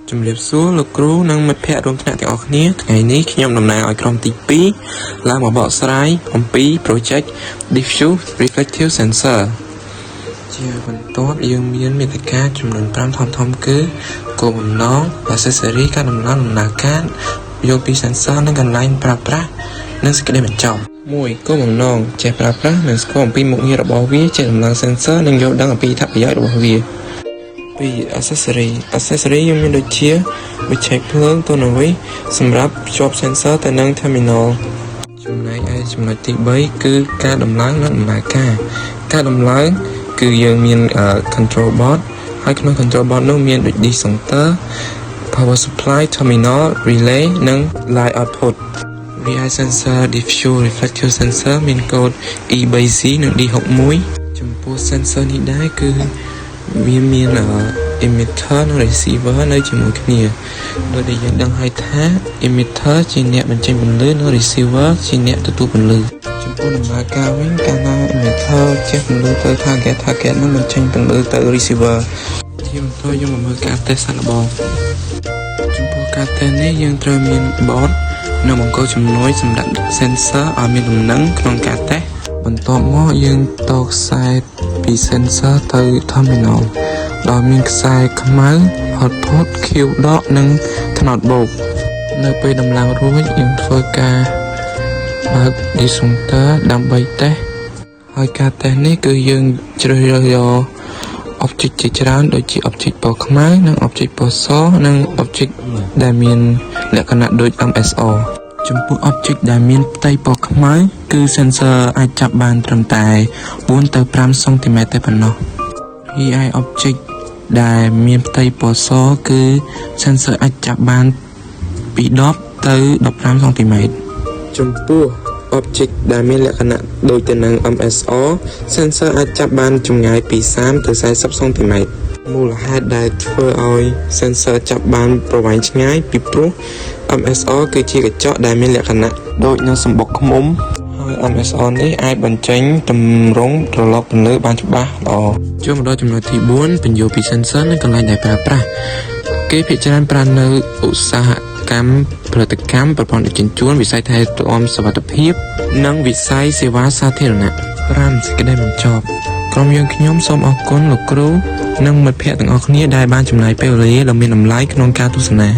ជំរាបសួរលោកគ្រូនិងមិត្តភ័ក្តិរួមថ្នាក់ទាំងអស់គ្នាថ្ងៃនេះខ្ញុំតំណាងឲ្យក្រុមទី2ឡើងមកបកស្រាយអំពី Project Diffuse Reflective Sensor ជាបន្ទាប់យើងមានមាតិកាចំនួន5ធំៗគឺគោលបំណង accessory ការដំឡើងដំណើរការយកពី sensor និងកន្លែងប្រើប្រាស់និងសេចក្តីបញ្ចប់1គោលបំណងចេះប្រើប្រាស់និងស្គាល់អំពីមុខងាររបស់វាចេះដំឡើង sensor និងយល់ដឹងអំពីអត្ថប្រយោជន៍របស់វា2 accessory យើងមានដូចជាវិឆេភ្លើងទូនវីសម្រាប់ភ្ជាប់ sensor ទៅនឹង terminal ចំណែកឯចំណុចទី3គឺការដំឡើងនិងដំណើរការដំឡើងគឺយើងមាន control board ហើយក្នុង control board នោះមានដូច disjunction power supply terminal relay និង line output VI sensor diffuse reflective sensor មានកូដ E3C និង D61 ចំពោះ sensor នេះដែរគឺវាមាន emitter និង receiver នៅជាមួយគ្នាដោយដែលយើងដឹងហើយថា emitter ជាអ្នកបញ្ចេញពន្លឺនិង receiver ជាអ្នកទទួលពន្លឺចំពោះដំណើរការវិញកាលណា emitter ចេះពន្លឺទៅ target នឹងបញ្ចេញពន្លឺទៅ receiver ជាបន្តយើងមកមើលការតេស្តសាកល្បងចំពោះការតេស្តនេះយើងត្រូវមាន board និងបង្គោលជំនួយសម្រាប់ sensor ឲ្យមានដំណឹងក្នុងការតេស្តបន្ទាប់មកយើងតខ្សែពី sensor ទៅ terminal ដោយមានខ្សែខ្មៅ output Q ដកនិងថ្នោតបូកនៅពេលដំឡើងរួចយើងធ្វើការបើក disjunction ដើម្បីតេស្តហើយការតេស្តនេះគឺយើងជ្រើសរើសយក object ជាច្រើនដូចជា object ពណ៌ខ្មៅនិង object ពណ៌សនិង object ដែលមានលក្ខណៈដូច MSR ចំពោះ object ដែលមានផ្ទៃពណ៌ខ្មៅគឺ sensor អាចចាប់បានត្រឹមតែ4ទៅ5 cm តែប៉ុណ្ណោះហើយឯ object ដែលមានផ្ទៃពណ៌សគឺ sensor អាចចាប់បានពី10ទៅ15 cm ចំពោះ object ដែលមានលក្ខណៈដូចទៅនឹង MSR sensor អាចចាប់បានចម្ងាយពី30ទៅ40 cm មូលហេតុដែលធ្វើឲ្យ sensor ចាប់បានប្រវែងឆ្ងាយពីព្រោះ MSR គឺជាកញ្ចក់ដែលមានលក្ខណៈដូចនឹងសំបុកឃ្មុំហើយ MSR នេះអាចបញ្ចេញទម្រង់ត្រឡប់ពន្លឺបានច្បាស់ល្អចូលមកដល់ចំណុចទី4ពន្យល់ពី sensor និងកន្លែងដែលប្រើប្រាស់គេភាគច្រើនប្រើនៅឧស្សាហកម្មផលិតកម្មប្រព័ន្ធដឹកជញ្ជូនវិស័យថែទាំសុវត្ថិភាពនិងវិស័យសេវាសាធារណៈ5សេចក្តីបញ្ចប់ក្រុមយើងខ្ញុំសូមអរគុណលោកគ្រូនិងមិត្តភ័ក្តិទាំងអស់គ្នាដែលបានចំណាយពេលវេលាដ៏មានតម្លៃក្នុងការទស្សនា